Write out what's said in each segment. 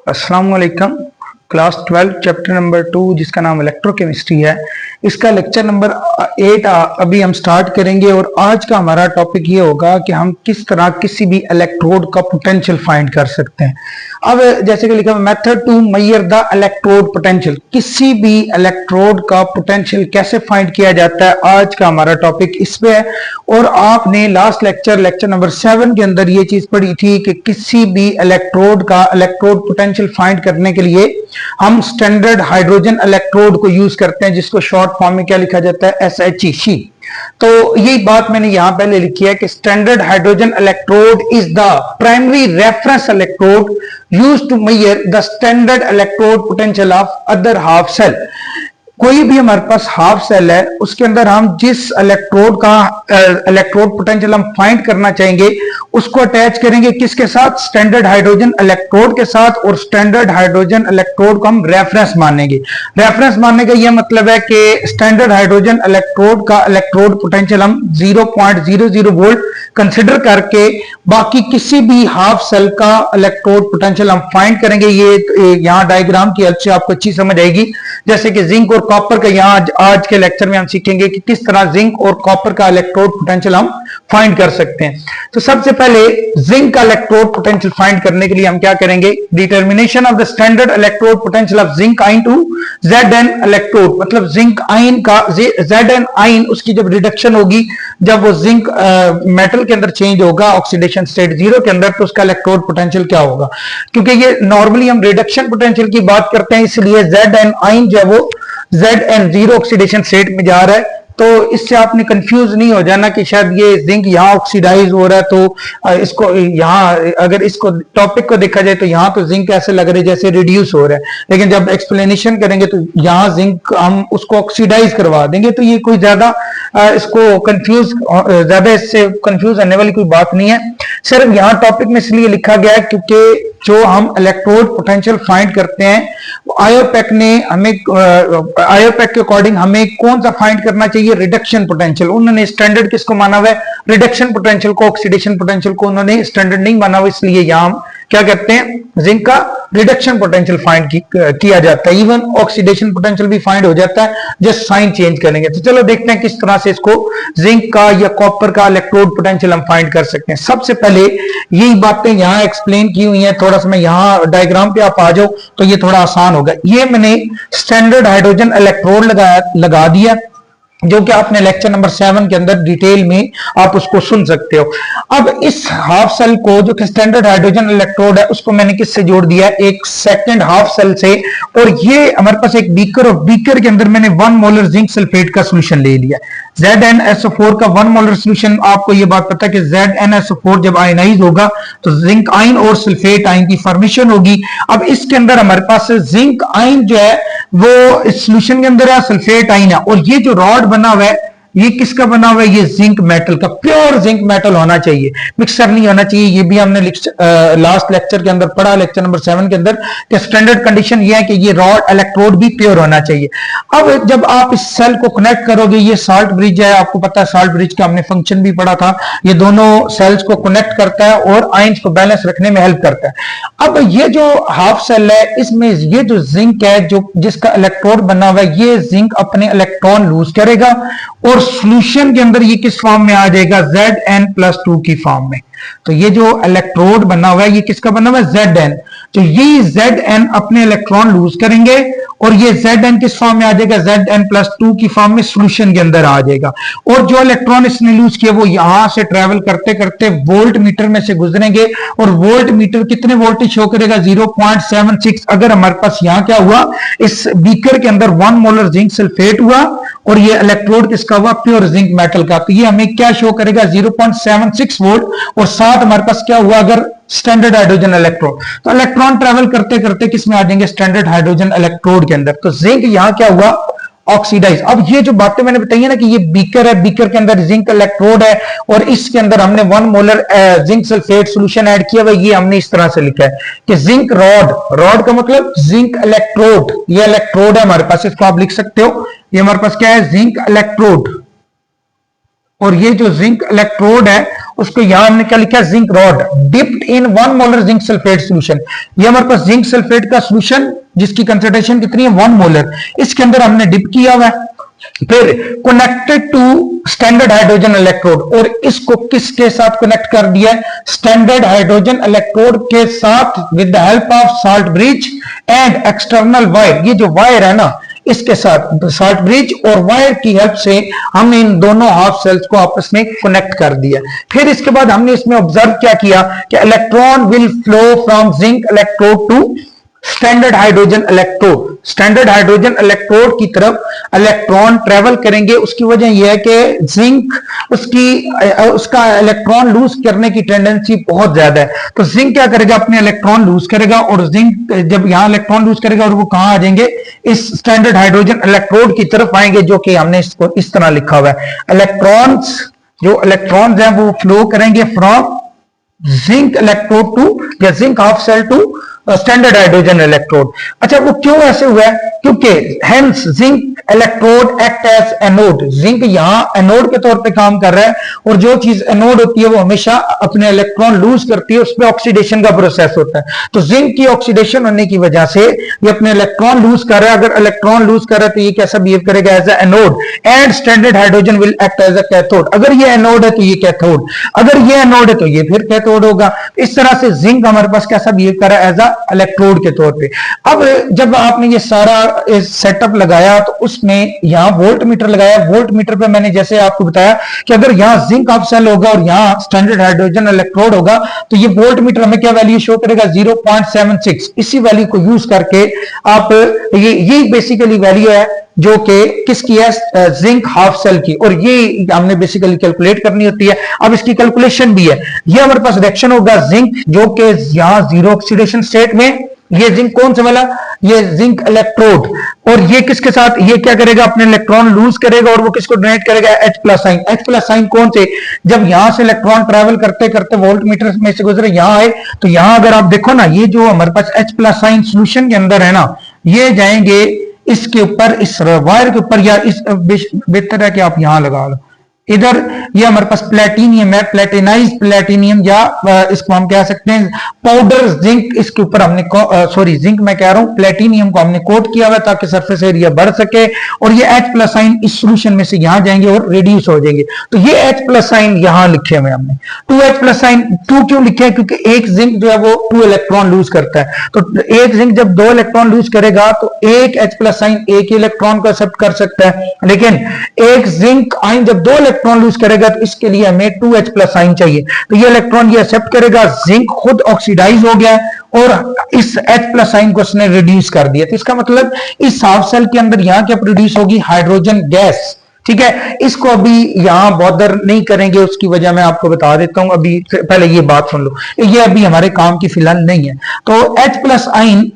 अस्सलाम वालेकुम। Class 12 chapter number 2 जिसका नाम इलेक्ट्रोकेमिस्ट्री है, इसका लेक्चर नंबर 8 अभी हम स्टार्ट करेंगे। और आज का हमारा टॉपिक ये होगा कि हम किस तरह किसी भी इलेक्ट्रोड का पोटेंशियल फाइंड कर सकते हैं। अब जैसे कि लिखा method to measure the electrode potential, किसी भी इलेक्ट्रोड का पोटेंशियल कैसे फाइंड किया जाता है, आज का हमारा टॉपिक इस पे है। और आपने लास्ट लेक्चर नंबर 7 के अंदर ये चीज पढ़ी थी कि किसी भी इलेक्ट्रोड का इलेक्ट्रोड पोटेंशियल फाइंड करने के लिए हम स्टैंडर्ड हाइड्रोजन इलेक्ट्रोड को यूज करते हैं, जिसको शॉर्ट फॉर्म में क्या लिखा जाता है, SHEC। तो यही बात मैंने यहां पहले लिखी है कि standard hydrogen electrode is the primary reference electrode used to measure the standard electrode potential of other half cell. कोई भी हमारे पास हाफ सेल है, उसके अंदर हम जिस इलेक्ट्रोड का इलेक्ट्रोड पोटेंशियल हम फाइंड करना चाहेंगे उसको अटैच करेंगे किसके साथ, स्टैंडर्ड हाइड्रोजन इलेक्ट्रोड के साथ। और स्टैंडर्ड हाइड्रोजन इलेक्ट्रोड को हम रेफरेंस मानेंगे। रेफरेंस मानने का यह मतलब है कि स्टैंडर्ड हाइड्रोजन इलेक्ट्रोड का इलेक्ट्रोड पोटेंशियल हम 0.00 वोल्ट कंसिडर करके बाकी किसी भी हाफ सेल का इलेक्ट्रोड पोटेंशियल हम फाइंड करेंगे। ये यहां डायग्राम की हेल्प से आपको अच्छी समझ आएगी। जैसे कि जिंक और कॉपर का यहां आज के लेक्चर में हम सीखेंगे कि किस तरह जिंक और कॉपर का इलेक्ट्रोड पोटेंशियल हम फाइंड कर सकते हैं। तो सबसे पहले जिंक का इलेक्ट्रोड पोटेंशियल फाइंड करने के लिए हम क्या करेंगे, determination of the standard electrode potential of zinc ion to Zn electrode, मतलब जिंक आयन का Zn आयन उसकी जब रिडक्शन होगी, जब वो जिंक मेटल के अंदर चेंज होगा ऑक्सीडेशन स्टेट 0 के अंदर, तो उसका इलेक्ट्रोड पोटेंशियल क्या होगा। क्योंकि ये नॉर्मली हम रिडक्शन पोटेंशियल की बात करते हैं, इसलिए Zn आयन जो है वो Zn 0 ऑक्सीडेशन स्टेट में जा रहा है। तो इससे आपने कंफ्यूज नहीं हो जाना कि शायद ये जिंक यहाँ ऑक्सीडाइज हो रहा है, तो इसको यहाँ अगर इसको टॉपिक को देखा जाए तो यहाँ तो जिंक ऐसे लग रहा है जैसे रिड्यूस हो रहा है, लेकिन जब एक्सप्लेनेशन करेंगे तो यहाँ जिंक हम उसको ऑक्सीडाइज करवा देंगे। तो ये कोई ज्यादा इसको कंफ्यूज ज्यादा इससे कंफ्यूज होने वाली कोई बात नहीं है। सिर्फ यहाँ टॉपिक में इसलिए लिखा गया है क्योंकि जो हम इलेक्ट्रोड पोटेंशियल फाइंड करते हैं आयोपैक ने हमें आयोपैक के अकॉर्डिंग हमें कौन सा फाइंड करना चाहिए, रिडक्शन पोटेंशियल। उन्होंने स्टैंडर्ड किसको माना हुआ है, रिडक्शन पोटेंशियल को, ऑक्सीडेशन पोटेंशियल को उन्होंने स्टैंडर्ड नहीं माना हुआ, इसलिए यहां हम क्या करते हैं, जिंक का रिडक्शन पोटेंशियल फाइंड किया जाता है। इवन ऑक्सीडेशन पोटेंशियल भी फाइंड हो जाता है, जस्ट साइन चेंज करेंगे। तो चलो देखते हैं किस तरह से इसको जिंक का या कॉपर का इलेक्ट्रोड पोटेंशियल हम फाइंड कर सकते हैं। सबसे पहले यही बातें यहां एक्सप्लेन की हुई हैं, थोड़ा सा मैं यहां डायग्राम पे आप आ जाओ तो ये थोड़ा आसान होगा। ये मैंने स्टैंडर्ड हाइड्रोजन इलेक्ट्रोड लगा दिया, जो कि आपने लेक्चर नंबर 7 के अंदर डिटेल में आप उसको सुन सकते हो। अब इस हाफ सेल को जो कि स्टैंडर्ड हाइड्रोजन इलेक्ट्रोड है उसको मैंने किससे जोड़ दिया है, एक सेकंड हाफ सेल से। और ये हमारे पास एक बीकर, और बीकर के अंदर मैंने 1 मोलर जिंक सल्फेट का सोल्यूशन ले लिया। ZnSO4 का 1 मोलर सोल्यूशन, आपको ये बात पता है कि ZnSO4 जब आयनाइज होगा तो जिंक आयन और सल्फेट आयन की फॉर्मेशन होगी। अब इसके अंदर हमारे पास जिंक आयन जो है वो इस सोल्यूशन के अंदर है, सल्फेट आयन है। और ये जो रॉड बना हुआ है ये किसका बना हुआ है, ये जिंक मेटल का, प्योर जिंक मेटल होना चाहिए, मिक्सर नहीं होना चाहिए। ये भी हमने लास्ट लेक्चर के अंदर पढ़ा, लेक्चर नंबर 7 के अंदर, कि स्टैंडर्ड कंडीशन ये है कि ये रॉड इलेक्ट्रोड भी प्योर होना चाहिए। अब जब आप इस सेल को कनेक्ट करोगे, ये साल्ट ब्रिज है, आपको पता है साल्ट ब्रिज का हमने फंक्शन भी पढ़ा था, ये दोनों सेल्स को कनेक्ट करता है और आयंस को बैलेंस रखने में हेल्प करता है। अब ये जो हाफ सेल है इसमें ये जो जिंक है जो जिसका इलेक्ट्रोड बना हुआ है, ये जिंक अपने इलेक्ट्रॉन लूज करेगा और सॉल्यूशन के अंदर ये किस फॉर्म में आ जाएगा, Zn+2 की फॉर्म में। तो ये जो इलेक्ट्रोड बना हुआ है ये किसका बना हुआ है, Zn। तो ये Zn अपने इलेक्ट्रॉन लूज करेंगे और ये Zn किस फॉर्म में आ जाएगा, Zn+2 की फॉर्म में सॉल्यूशन के अंदर आ जाएगा। और जो इलेक्ट्रॉन इसने लूज किया वो यहां से ट्रेवल करते करते वोल्ट मीटर में से गुजरेंगे, और वोल्ट मीटर कितने वोल्टेज शो करेगा, 0.76। अगर हमारे पास यहां क्या हुआ, इस बीकर के अंदर 1 मोलर जिंक सल्फेट हुआ और ये इलेक्ट्रोड किसका हुआ, प्योर जिंक मेटल का, तो ये हमें क्या शो करेगा, 0.76 वोल्ट। और साथ हमारे पास क्या हुआ, अगर स्टैंडर्ड हाइड्रोजन इलेक्ट्रोड, तो इलेक्ट्रॉन ट्रेवल करते करते किस में आ जाएंगे, स्टैंडर्ड हाइड्रोजन इलेक्ट्रोड के अंदर। तो जिंक यहां क्या हुआ, ऑक्सीडाइज। अब ये जो बातें मैंने बताई है ना कि ये बीकर है, बीकर के अंदर जिंक इलेक्ट्रोड है और इसके अंदर हमने 1 molar zinc sulphate solution add किया हुआ, ये हमने इस तरह से लिखा है कि जिंक रॉड, रॉड का मतलब जिंक इलेक्ट्रोड, ये इलेक्ट्रोड है हमारे पास, इसको आप लिख सकते हो, ये हमारे पास क्या है, जिंक इलेक्ट्रोड। और ये जो जिंक इलेक्ट्रोड है उसको यहां हमने क्या लिखा है, zinc rod dipped in 1 molar zinc sulphate solution. ये हमारे पास जिंक सल्फेट का सोल्यूशन जिसकी कंसंट्रेशन कितनी है 1 मोलर, इसके अंदर हमने डिप किया हुआ है। फिर connected to standard hydrogen electrode, और इसको किसके साथ कनेक्ट कर दिया है, स्टैंडर्ड हाइड्रोजन इलेक्ट्रोड के साथ with the help of salt bridge and external wire. ये जो वायर है ना इसके साथ साल्ट ब्रिज और वायर की हेल्प से हमने इन दोनों हाफ सेल्स को आपस में कनेक्ट कर दिया। फिर इसके बाद हमने इसमें ऑब्जर्व क्या किया कि electron will flow from zinc electrode to standard hydrogen electrode. Standard hydrogen electrode की तरफ इलेक्ट्रॉन ट्रेवल करेंगे। उसकी वजह यह है कि जिंक उसका इलेक्ट्रॉन लूज करने की टेंडेंसी बहुत ज्यादा है, तो जिंक क्या करेगा, अपने इलेक्ट्रॉन लूज करेगा, और जिंक जब यहां इलेक्ट्रॉन लूज करेगा और वो कहां आ जाएंगे, इस स्टैंडर्ड हाइड्रोजन इलेक्ट्रोड की तरफ आएंगे, जो कि हमने इसको इस तरह लिखा हुआ है। इलेक्ट्रॉन्स हैं वो फ्लो करेंगे फ्रॉम जिंक इलेक्ट्रोड टू या zinc half cell to standard hydrogen electrode. अच्छा, वो क्यों ऐसे हुआ है, क्योंकि hence zinc electrode act as anode. Zinc यहां एनोड के तौर पे काम कर रहा है, और जो चीज एनोड होती है वो हमेशा अपने इलेक्ट्रॉन लूज करती है, उसमें ऑक्सीडेशन का प्रोसेस होता है। तो जिंक की ऑक्सीडेशन होने की वजह से ये अपने इलेक्ट्रॉन लूज कर रहा है। अगर इलेक्ट्रॉन लूज कर रहा है तो ये कैसा बिहेव करेगा, as a anode, and standard hydrogen will act as a cathode. अगर ये एनोड है तो ये कैथोड, अगर ये एनोड है तो ये फिर कैथोड होगा। इस तरह से जिंक हमारे पास कैसा बिहेव कर रहा है, एज ए इलेक्ट्रोड के तौर पे। अब जब आपने ये सारा सेटअप लगाया तो उसमें यहां वोल्ट मीटर लगाया। वोल्ट मीटर पे मैंने जैसे आपको बताया कि अगर यहां जिंक हाफ सेल होगा और यहां स्टैंडर्ड हाइड्रोजन इलेक्ट्रोड होगा तो ये वोल्ट मीटर हमें क्या वैल्यू शो करेगा, 0.76। इसी वैल्यू को यूज करके आप ये बेसिकली वैल्यू है जो कि किसकी है, जिंक हाफ सेल की, और ये हमने बेसिकली कैलकुलेट करनी होती है। अब इसकी कैलकुलेशन भी है। ये हमारे पास रिएक्शन होगा जिंक जो कि यहां जीरो ऑक्सीडेशन स्टेट में, ये जिंक कौन सा वाला, ये जिंक इलेक्ट्रोड, और ये किसके साथ, ये क्या करेगा, अपने इलेक्ट्रॉन लूज करेगा और वो किसको डोनेट करेगा, H plus sign. H plus sign कौन से, जब यहां से इलेक्ट्रॉन ट्रेवल करते करते वोल्ट मीटर में से गुजरे यहां आए, तो यहां अगर आप देखो ना, ये जो हमारे पास H प्लस साइन सोल्यूशन के अंदर है ना, ये जाएंगे इसके ऊपर, इस वायर के ऊपर, या इस बेहतर है कि आप यहां लगा लो इधर। ये हमारे पास प्लेटिनियम है, प्लेटिनाइज प्लेटिनियम, या इसको हम कह सकते हैं पाउडर जिंक। इसके ऊपर हमने सॉरी जिंक मैं कह रहा हूं, प्लेटिनियम को हमने कोट किया हुआ ताकि सरफेस एरिया बढ़ सके, और ये H प्लस साइन इस सोल्यूशन में से यहां जाएंगे और रिड्यूस हो जाएंगे। तो ये H प्लस साइन यहां लिखे हुए हमने 2H प्लस साइन। 2 क्यों लिखे है, क्योंकि एक जिंक जो है वो 2 इलेक्ट्रॉन लूज करता है। तो एक जिंक जब 2 इलेक्ट्रॉन लूज करेगा तो एक H प्लस साइन एक ही इलेक्ट्रॉन को एक्सेप्ट कर सकता है, लेकिन एक जिंक आयन जब 2 इलेक्ट्रॉन लूज करेगा तो इसके लिए हमें 2H प्लस साइन चाहिए। तो ये इलेक्ट्रॉन ये एक्सेप्ट करेगा, जिंक खुद ऑक्सीडाइज हो गया और इस H प्लस साइन को उसने रिड्यूस कर दिया। तो इसका मतलब इस हाफ सेल के अंदर यहां क्या प्रोड्यूस होगी, हाइड्रोजन गैस। ठीक है, इसको अभी यहां बॉदर नहीं करेंगे, उसकी वजह मैं आपको बता देता हूं। अभी पहले ये बात सुन लो, ये अभी हमारे काम की फिलहाल नहीं है। तो H प्लस आइन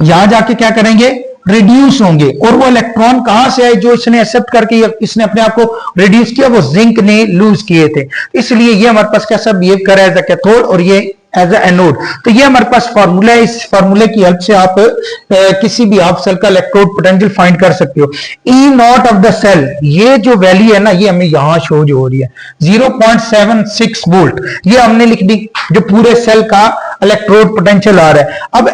यहां जाके क्या करेंगे, रिड्यूस होंगे, और वो इलेक्ट्रॉन कहां से आए, जो इसने एक्सेप्ट करके इसने अपने आप को रिड्यूस किया, वो जिंक ने लूज किए थे। इसलिए ये हमारे पास कैसा बिहेव कर रहा है, एज अ कैथोड, और ये एज ए एनोड। तो ये हमारे पास फार्मूला है, इस फार्मूले की हेल्प से आप किसी भी हाफ सेल का इलेक्ट्रोड पोटेंशियल फाइंड कर सकते हो। ई नॉट ऑफ द सेल, ये जो वैल्यू है ना, ये हमें यहां शो जो हो रही है 0.76 वोल्ट, ये हमने लिख दी, जो पूरे सेल का इलेक्ट्रोड पोटेंशियल आ रहा है। अब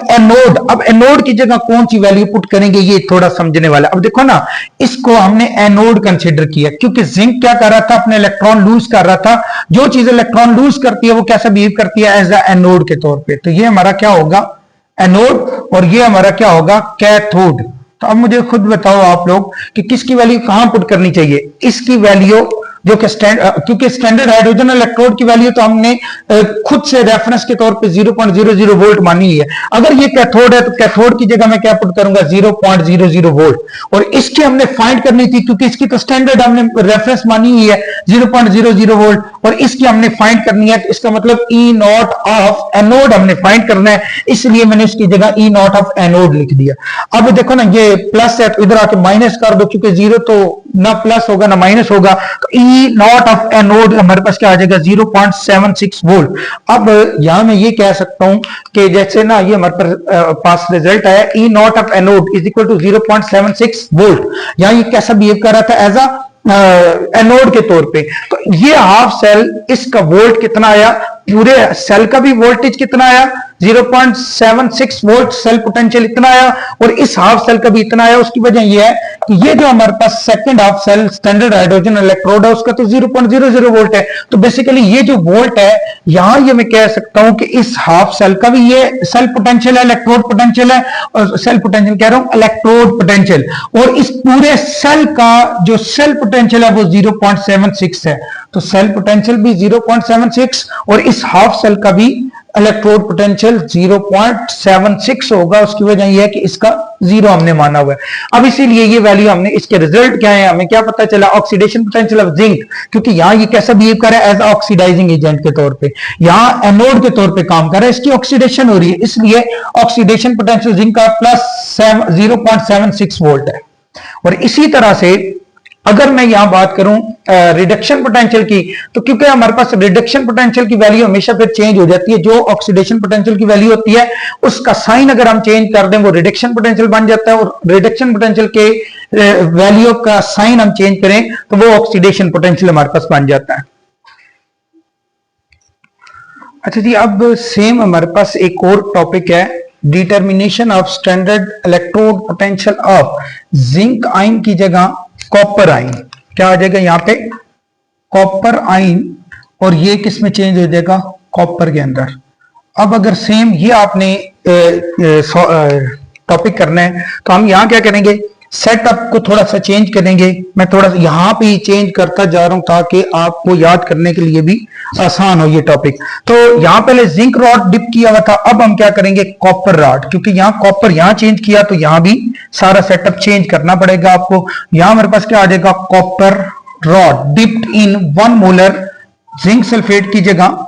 एनोड की जगह कौन सी वैल्यू पुट करेंगे, ये थोड़ा समझने वाला। अब देखो ना, इसको हमने एनोड कंसिडर किया, क्योंकि जिंक क्या कर रहा था, अपने इलेक्ट्रॉन लूज कर रहा था। जो चीज इलेक्ट्रॉन लूज करती है वो कैसा बिहेव करती है, एज ए एनोड के तौर पे। तो ये हमारा क्या होगा, एनोड, और ये हमारा क्या होगा, कैथोड। तो अब मुझे खुद बताओ आप लोग कि किसकी वैल्यू कहां पुट करनी चाहिए। इसकी वैल्यू जो कि क्योंकि स्टैंडर्ड हाइड्रोजन इलेक्ट्रोड की वैल्यू तो हमने खुद से रेफरेंस के तौर पे 0.00 वोल्ट मानी हुई है। अगर ये कैथोड है तो कैथोड की जगह मैं क्या पुट करूंगा, 0.00 वोल्ट। और इसकी हमने फाइंड करनी थी, क्योंकि इसकी तो स्टैंडर्ड हमने रेफरेंस मानी हुई है 0.00 वोल्ट, और इसकी हमने फाइंड करनी है। तो इसका मतलब ई नॉट ऑफ एनोड हमने फाइंड करना है, इसलिए मैंने इसकी जगह ई नॉट ऑफ एनोड लिख दिया। अब देखो ना, ये प्लस है तो इधर आके माइनस कर दो, क्योंकि जीरो तो ना प्लस होगा ना माइनस होगा। तो ई नॉट ऑफ एनोड हमारे पास क्या आ जाएगा, 0.76 वोल्ट। अब यहां मैं ये कह सकता हूं कि जैसे ना ये हमारे पास रिजल्ट है, E not of anode is equal to 0.76 volt. यहां ये कैसा बिहेव कर रहा था, एज अ एनोड के तौर पे। तो ये हाफ सेल, इसका वोल्ट कितना आया, पूरे सेल का भी वोल्टेज कितना आया 0.76 वोल्ट सेल पोटेंशियल इतना आया, और इस हाफ सेल का भी इतना आया। उसकी वजह यह है कि ये जो हमारे पास second half cell standard hydrogen electrode है उसका तो 0.00 वोल्ट है। तो बेसिकली ये जो वोल्ट है, यहां ये मैं कह सकता हूं कि इस हाफ सेल का भी ये सेल पोटेंशियल है, इलेक्ट्रोड पोटेंशियल है, और सेल पोटेंशियल कह रहा हूं इलेक्ट्रोड पोटेंशियल, और इस पूरे सेल का जो सेल पोटेंशियल है वो 0.76 है। तो सेल पोटेंशियल भी 0.76 और इस हाफ सेल का भी इलेक्ट्रोड पोटेंशियल 0.76 होगा। उसकी वजह यह है कि इसका जीरो हमने माना हुआ है। अब इसीलिए ये वैल्यू हमने, इसके रिजल्ट क्या है, हमें क्या पता चला, ऑक्सीडेशन पोटेंशियल ऑफ जिंक, क्योंकि यहां ये कैसा बिहेव कर रहा है, एज ऑक्सीडाइजिंग एजेंट के तौर पे, यहां एनोड के तौर पे काम कर रहा है, इसकी ऑक्सीडेशन हो रही है, इसलिए ऑक्सीडेशन पोटेंशियल जिंक का प्लस 0.76 वोल्ट है। और इसी तरह से अगर मैं यहां बात करूं रिडक्शन पोटेंशियल की, तो क्योंकि हमारे पास रिडक्शन पोटेंशियल की वैल्यू हमेशा फिर चेंज हो जाती है, जो ऑक्सीडेशन पोटेंशियल की वैल्यू होती है उसका साइन अगर हम चेंज कर दें वो रिडक्शन पोटेंशियल बन जाता है, और रिडक्शन पोटेंशियल के वैल्यू का साइन हम चेंज करें तो वो ऑक्सीडेशन पोटेंशियल हमारे पास बन जाता है। अच्छा जी, अब सेम हमारे पास एक और टॉपिक है, determination of standard electrode potential of zinc ion की जगह कॉपर आयन। क्या आ जाएगा यहाँ पे, कॉपर आयन, और ये किस में चेंज हो जाएगा, कॉपर के अंदर। अब अगर सेम ये आपने टॉपिक करना है तो हम यहाँ क्या करेंगे, सेटअप को थोड़ा सा चेंज करेंगे। मैं थोड़ा सा यहाँ पे ही चेंज करता जा रहा हूं ताकि आपको याद करने के लिए भी आसान हो ये टॉपिक। तो यहाँ पहले जिंक रॉड डिप किया हुआ था, अब हम क्या करेंगे, कॉपर रॉड, क्योंकि यहाँ कॉपर यहाँ चेंज किया तो यहाँ भी सारा सेटअप चेंज करना पड़ेगा आपको। यहाँ हमारे पास क्या आ जाएगा, copper rod dipped in 1 molar zinc sulphate की जगह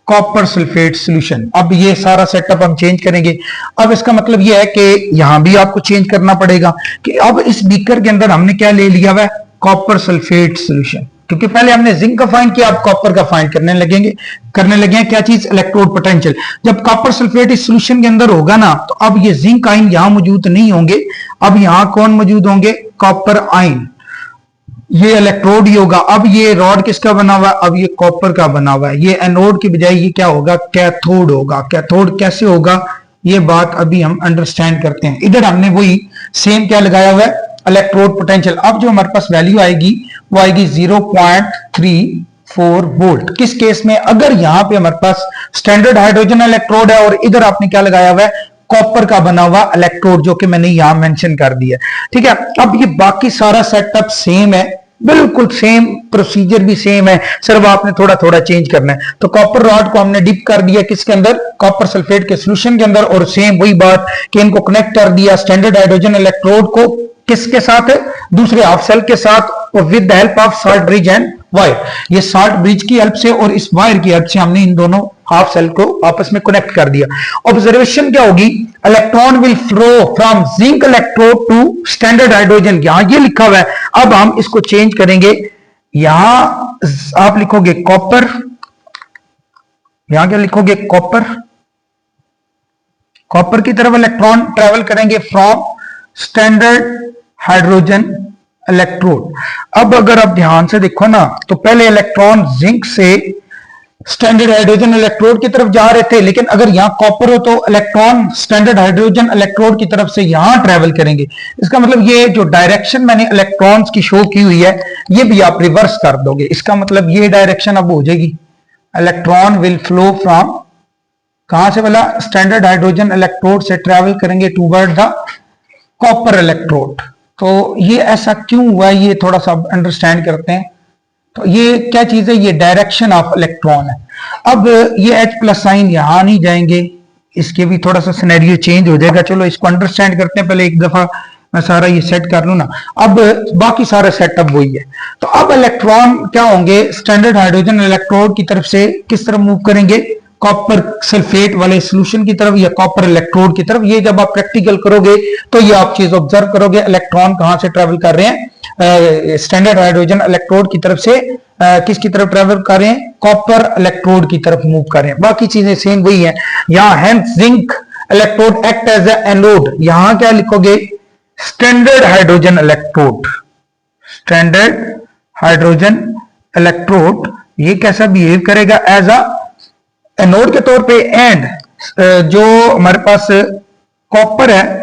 कॉपर सल्फेट सॉल्यूशन। अब ये सारा सेटअप हम चेंज करेंगे। अब इसका मतलब ये है कि यहां भी आपको चेंज करना पड़ेगा कि अब इस बीकर के अंदर हमने क्या ले लिया हुआ है, कॉपर सल्फेट सॉल्यूशन, क्योंकि पहले हमने जिंक का फाइंड किया, अब कॉपर का फाइंड करने लगे हैं क्या चीज, इलेक्ट्रोड पोटेंशियल। जब कॉपर सल्फेट इस सॉल्यूशन के अंदर होगा ना, तो अब ये जिंक आयन यहां मौजूद नहीं होंगे, अब यहां कौन मौजूद होंगे, कॉपर आयन, ये इलेक्ट्रोड ही होगा। अब ये रॉड किसका बना हुआ है, अब ये कॉपर का बना हुआ है, ये एनोड की बजाय ये क्या होगा, कैथोड होगा। कैथोड कैसे होगा, ये बात अभी हम अंडरस्टैंड करते हैं। इधर हमने वही सेम क्या लगाया हुआ है, इलेक्ट्रोड पोटेंशियल। अब जो हमारे पास वैल्यू आएगी वो आएगी 0.34 वोल्ट। किस केस में, अगर यहां पे हमारे पास स्टैंडर्ड हाइड्रोजन इलेक्ट्रोड है और इधर आपने क्या लगाया हुआ है, कॉपर का बना हुआ इलेक्ट्रोड, जो कि मैंने यहां मेंशन कर दिया। ठीक है, अब ये बाकी सारा सेटअप सेम है, बिल्कुल सेम प्रोसीजर भी सेम है, सिर्फ आपने थोड़ा थोड़ा चेंज करना है। तो कॉपर रॉड को हमने डिप कर दिया किसके अंदर, कॉपर सल्फेट के सॉल्यूशन के अंदर, और सेम वही बात कि इनको कनेक्ट कर दिया स्टैंडर्ड हाइड्रोजन इलेक्ट्रोड को किसके साथ, दूसरे हाफ सेल के साथ, और with the help of salt bridge and wire. ये सॉल्ट ब्रिज की हेल्प से और इस वायर की हेल्प से हमने इन दोनों हाफ सेल को आपस में कनेक्ट कर दिया। ऑब्जर्वेशन क्या होगी, electron will flow from zinc electrode to standard hydrogen, यहां ये लिखा हुआ है। अब हम इसको चेंज करेंगे, यहां आप लिखोगे कॉपर, यहां क्या लिखोगे, कॉपर, कॉपर की तरफ इलेक्ट्रॉन ट्रेवल करेंगे फ्रॉम स्टैंडर्ड हाइड्रोजन इलेक्ट्रोड। अब अगर आप ध्यान से देखो ना, तो पहले इलेक्ट्रॉन जिंक से स्टैंडर्ड हाइड्रोजन इलेक्ट्रोड की तरफ जा रहे थे, लेकिन अगर यहां कॉपर हो तो इलेक्ट्रॉन स्टैंडर्ड हाइड्रोजन इलेक्ट्रोड की तरफ से यहां ट्रेवल करेंगे। इसका मतलब ये जो डायरेक्शन मैंने इलेक्ट्रॉन्स की शो की हुई है, ये भी आप रिवर्स कर दोगे। इसका मतलब ये डायरेक्शन अब हो जाएगी, इलेक्ट्रॉन विल फ्लो फ्रॉम, कहां से बोला, स्टैंडर्ड हाइड्रोजन इलेक्ट्रोड से ट्रेवल करेंगे टूवर्ड द कॉपर इलेक्ट्रोड। तो ये ऐसा क्यों हुआ, ये थोड़ा सा अंडरस्टैंड करते हैं। तो ये क्या चीज है, ये डायरेक्शन ऑफ इलेक्ट्रॉन है। अब ये H प्लस साइन यहां नहीं जाएंगे, इसके भी थोड़ा सा सिनेरियो चेंज हो जाएगा। चलो इसको अंडरस्टैंड करते हैं, पहले एक दफा मैं सारा ये सेट कर लूं ना। अब बाकी सारा सेटअप वही है। तो अब इलेक्ट्रॉन क्या होंगे, स्टैंडर्ड हाइड्रोजन इलेक्ट्रोड की तरफ से किस तरफ मूव करेंगे, कॉपर सल्फेट वाले सॉल्यूशन की तरफ या कॉपर इलेक्ट्रोड की तरफ। ये जब आप प्रैक्टिकल करोगे तो ये आप चीज ऑब्जर्व करोगे, इलेक्ट्रॉन कहां से ट्रेवल कर रहे हैं, स्टैंडर्ड हाइड्रोजन इलेक्ट्रोड की तरफ से किसकी तरफ ट्रेवल कर रहे हैं, कॉपर इलेक्ट्रोड की तरफ मूव कर रहे हैं। बाकी चीजें सेम वही है। यहां hence zinc electrode act as anode, यहां क्या लिखोगे, standard hydrogen electrode, standard hydrogen electrode ये कैसा बिहेव करेगा एज अ एनोड के तौर पे, एंड जो हमारे पास कॉपर है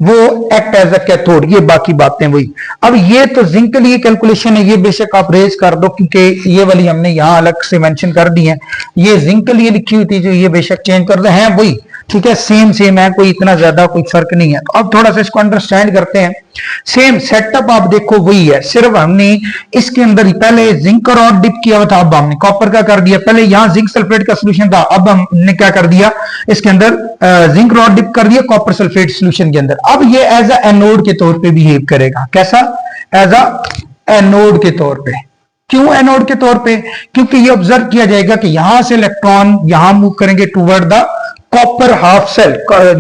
वो एक्ट एज अ कैथोड। ये बाकी बातें वही। अब ये तो जिंक के लिए कैलकुलेशन है, ये बेशक आप रेज कर दो क्योंकि ये वाली हमने यहां अलग से मेंशन कर दी है। ये जिंक के लिए लिखी हुई थी जो ये बेशक चेंज कर दो, है वही, ठीक है, सेम सेम है, कोई इतना ज्यादा कोई फर्क नहीं है। तो अब थोड़ा सा इसको अंडरस्टैंड करते हैं। सेम सेटअप आप देखो वही है, सिर्फ हमने इसके अंदर ही पहले जिंक का रॉड डिप किया हुआ था, अब हमने कॉपर का कर दिया। पहले यहां जिंक सल्फेट का सोल्यूशन था, अब हमने क्या कर दिया, इसके अंदर जिंक रॉड डिप कर दिया कॉपर सल्फेट सोल्यूशन के अंदर। अब ये एज अ एनोड के तौर पे बिहेव करेगा। कैसा? एज अ एनोड के तौर पे। क्यों एनोड के तौर पे? क्योंकि ये ऑब्जर्व किया जाएगा कि यहां से इलेक्ट्रॉन यहां मूव करेंगे toward the copper half cell,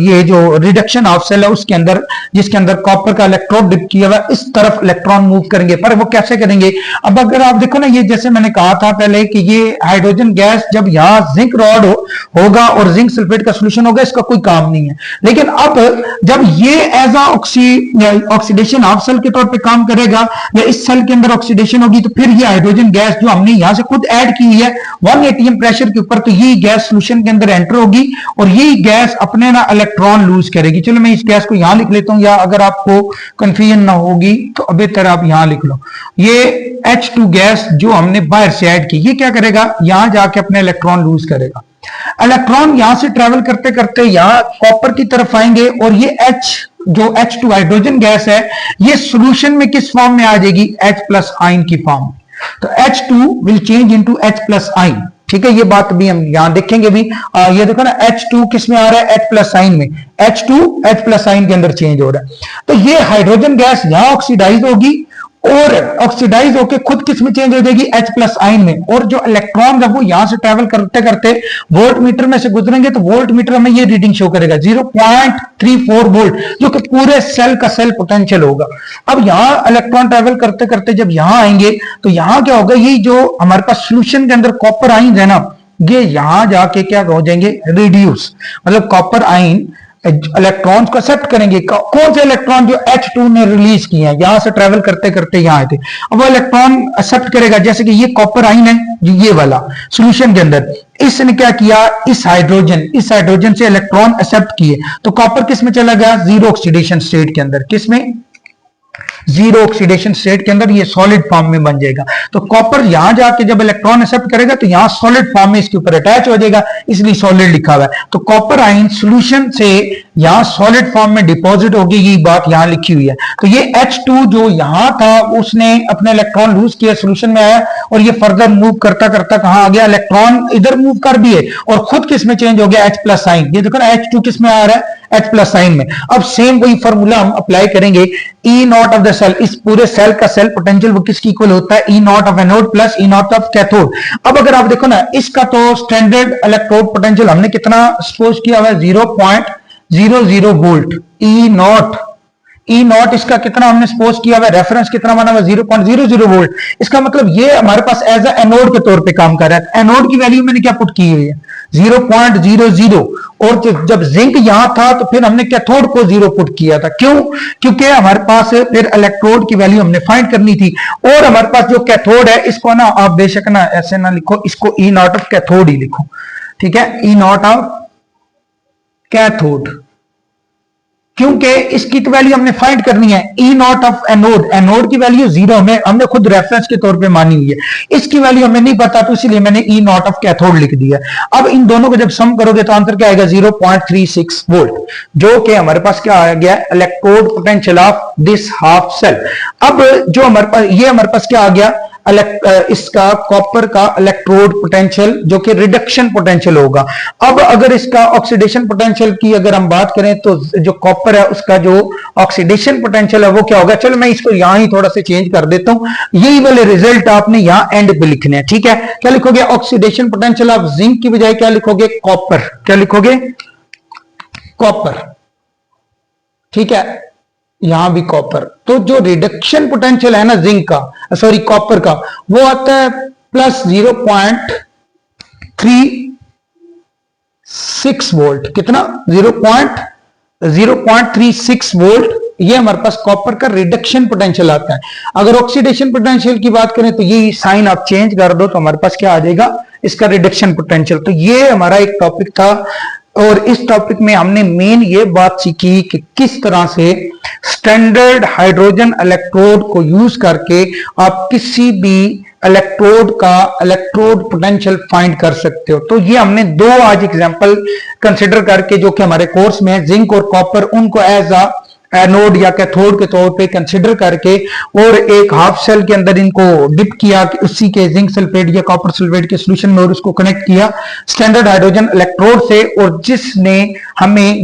ये जो रिडक्शन हाफ सेल है उसके अंदर, जिसके अंदर कॉपर का इलेक्ट्रोड डिप किया हुआ, इस तरफ इलेक्ट्रॉन मूव करेंगे। पर वो कैसे करेंगे? अब अगर आप देखो ना, ये जैसे मैंने कहा था पहले कि ये हाइड्रोजन गैस जब यहां जिंक रॉड होगा और जिंक सल्फेट का सोल्यूशन होगा, इसका कोई काम नहीं है। लेकिन अब जब ये एज ऑक्सीडेशन हाफ सेल के तौर पर काम करेगा या इस सेल के अंदर ऑक्सीडेशन होगी, तो फिर ये हाइड्रोजन गैस जो हमने यहां से खुद ऐड की हुई है 1 atm प्रेशर के ऊपर, तो ये गैस सोल्यूशन के अंदर एंटर होगी और ये गैस अपने ना इलेक्ट्रॉन लूज करेगी। चलो मैं इस गैस को यहां लिख लेता हूं, या अगर आपको कंफ्यूजन ना होगी तो अभी तरह आप यहां लिख लो। ये H2 गैस जो हमने बाहर से ऐड की, ये क्या करेगा, यहां जाके अपने इलेक्ट्रॉन लूज करेगा। इलेक्ट्रॉन यहां से ट्रेवल करते करते यहां कॉपर की तरफ आएंगे और ये जो H2 हाइड्रोजन गैस है, ये सोल्यूशन में किस फॉर्म में आ जाएगी? H+ आयन की फॉर्म। तो H2 will change into H+ ion. ठीक है, ये बात भी हम यहां देखेंगे भी। ये देखो ना, H2 किस में आ रहा है? H+ आयन में। H2 H+ आयन के अंदर चेंज हो रहा है। तो ये हाइड्रोजन गैस यहां ऑक्सीडाइज होगी और ऑक्सीडाइज होकर खुद किस में चेंज हो जाएगी? H+ आयन में। और जो इलेक्ट्रॉन जब वो यहां से ट्रेवल करते करते वोल्ट मीटर में से गुजरेंगे, तो वोल्ट मीटर में ये रीडिंग शो करेगा 0.34 वोल्ट, जो कि पूरे सेल का सेल पोटेंशियल होगा। अब यहां इलेक्ट्रॉन ट्रेवल करते करते जब यहां आएंगे, तो यहां क्या होगा, ये जो हमारे पास सोल्यूशन के अंदर कॉपर आयन है ना, ये यहां जाके क्या हो जाएंगे? रिड्यूस। मतलब कॉपर आयन इलेक्ट्रॉन्स को एक्सेप्ट करेंगे। कौन से इलेक्ट्रॉन? जो H2 ने रिलीज किए हैं, यहां से ट्रेवल करते करते यहां आए थे, अब वो इलेक्ट्रॉन एक्सेप्ट करेगा। जैसे कि ये कॉपर आयन है, ये वाला सोल्यूशन के अंदर, इसने क्या किया, इस हाइड्रोजन से इलेक्ट्रॉन एक्सेप्ट किए, तो कॉपर किस में चला गया? जीरो ऑक्सीडेशन स्टेट के अंदर। किस में? जीरो ऑक्सीडेशन स्टेट के अंदर ये सॉलिड फॉर्म में बन जाएगा। तो कॉपर यहां जाके जब इलेक्ट्रॉन एक्सेप्ट करेगा तो यहां सॉलिड फॉर्म में इसके ऊपर अटैच हो जाएगा, इसलिए सॉलिड लिखा हुआ है। तो कॉपर आयन सोल्यूशन से यहां सॉलिड फॉर्म में डिपॉजिट होगी, ये बात यहां लिखी हुई है। तो ये H2 जो यहां था, उसने अपने इलेक्ट्रॉन लूज किया, सोल्यूशन में आया और ये फर्दर मूव करता करता कहां आ गया? इलेक्ट्रॉन इधर मूव कर दिए और खुद किस में चेंज हो गया? H+ ion. ये देखो ना, H2 किस में आ रहा है? H+ आयन में। अब सेम वही फॉर्मूला हम अप्लाई करेंगे। E0 ऑफ द सेल, इस पूरे सेल का सेल पोटेंशियल वो किसकी इक्वल होता है? E0 of anode plus E0 of cathode. अब अगर आप देखो ना, इसका तो स्टैंडर्ड इलेक्ट्रोड पोटेंशियल हमने कितना सपोज किया हुआ है? 0.00 वोल्ट। E0 इसका कितना हमने सपोज किया हुआ है? रेफरेंस कितना माना हुआ? 0.00 वोल्ट। इसका मतलब ये हमारे पास एज ए एनोड के तौर पे काम कर रहा है। एनोड की वैल्यू मैंने क्या पुट की हुई है? 0.00। और जब जिंक यहां था तो फिर हमने कैथोड को 0 पुट किया था। क्यों? क्योंकि हमारे पास फिर इलेक्ट्रोड की वैल्यू हमने फाइंड करनी थी। और हमारे पास जो कैथोड है, इसको ना आप बेशक ना ऐसे ना लिखो, इसको E0 ऑफ कैथोड ही लिखो। ठीक है, E0 ऑफ कैथोड, क्योंकि इसकी तो वैल्यू हमने फाइंड करनी है। E0 ऑफ एनोड, एनोड की वैल्यू 0 हमने खुद रेफरेंस के तौर पे मानी हुई है, इसकी वैल्यू हमें नहीं पता, तो इसलिए मैंने E0 ऑफ कैथोड लिख दिया। अब इन दोनों को जब सम करोगे तो आंसर क्या आएगा? 0.36 वोल्ट, जो कि हमारे पास क्या आ गया? Electrode potential of this half cell. अब जो हमारे पास, ये हमारे पास क्या आ गया? इसका कॉपर का इलेक्ट्रोड पोटेंशियल, जो कि रिडक्शन पोटेंशियल होगा। अब अगर इसका ऑक्सीडेशन पोटेंशियल की अगर हम बात करें, तो जो कॉपर है उसका जो ऑक्सीडेशन पोटेंशियल है वो क्या होगा? चलो मैं इसको यहां ही थोड़ा सा चेंज कर देता हूं। यही वाले रिजल्ट आपने यहां एंड पे लिखने हैं। ठीक है, क्या लिखोगे? ऑक्सीडेशन पोटेंशियल ऑफ जिंक की बजाय क्या लिखोगे? कॉपर। क्या लिखोगे? कॉपर। ठीक है, यहां भी कॉपर। तो जो रिडक्शन पोटेंशियल है ना जिंक का, सॉरी कॉपर का, वो आता है प्लस 0.36 वोल्ट। कितना? 0.36 वोल्ट ये हमारे पास कॉपर का रिडक्शन पोटेंशियल आता है। अगर ऑक्सीडेशन पोटेंशियल की बात करें तो ये साइन आप चेंज कर दो तो हमारे पास क्या आ जाएगा, इसका रिडक्शन पोटेंशियल। तो ये हमारा एक टॉपिक था और इस टॉपिक में हमने मेन ये बात सीखी कि किस तरह से स्टैंडर्ड हाइड्रोजन इलेक्ट्रोड को यूज करके आप किसी भी इलेक्ट्रोड का इलेक्ट्रोड पोटेंशियल फाइंड कर सकते हो। तो ये हमने दो आज एग्जांपल कंसिडर करके, जो कि हमारे कोर्स में है, जिंक और कॉपर, उनको एज अ एनोड या कैथोड के तौर पे कंसिडर करके और एक हाफ सेल के अंदर इनको डिप किया, उसी के जिंक सल्फेट या कॉपर सल्फेट के सॉल्यूशन में, और उसको कनेक्ट किया स्टैंडर्ड हाइड्रोजन इलेक्ट्रोड से, और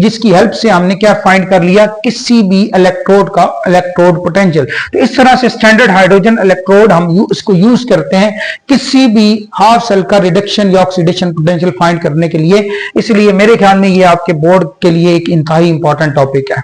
जिसकी हेल्प से हमने क्या फाइंड कर लिया, किसी भी इलेक्ट्रोड का इलेक्ट्रोड पोटेंशियल। तो इस तरह से स्टैंडर्ड हाइड्रोजन इलेक्ट्रोड हम इसको यूज करते हैं किसी भी हाफ सेल का रिडक्शन या ऑक्सीडेशन पोटेंशियल फाइंड करने के लिए। इसलिए मेरे ख्याल में ये आपके बोर्ड के लिए एक इंतहाई इंपॉर्टेंट टॉपिक है।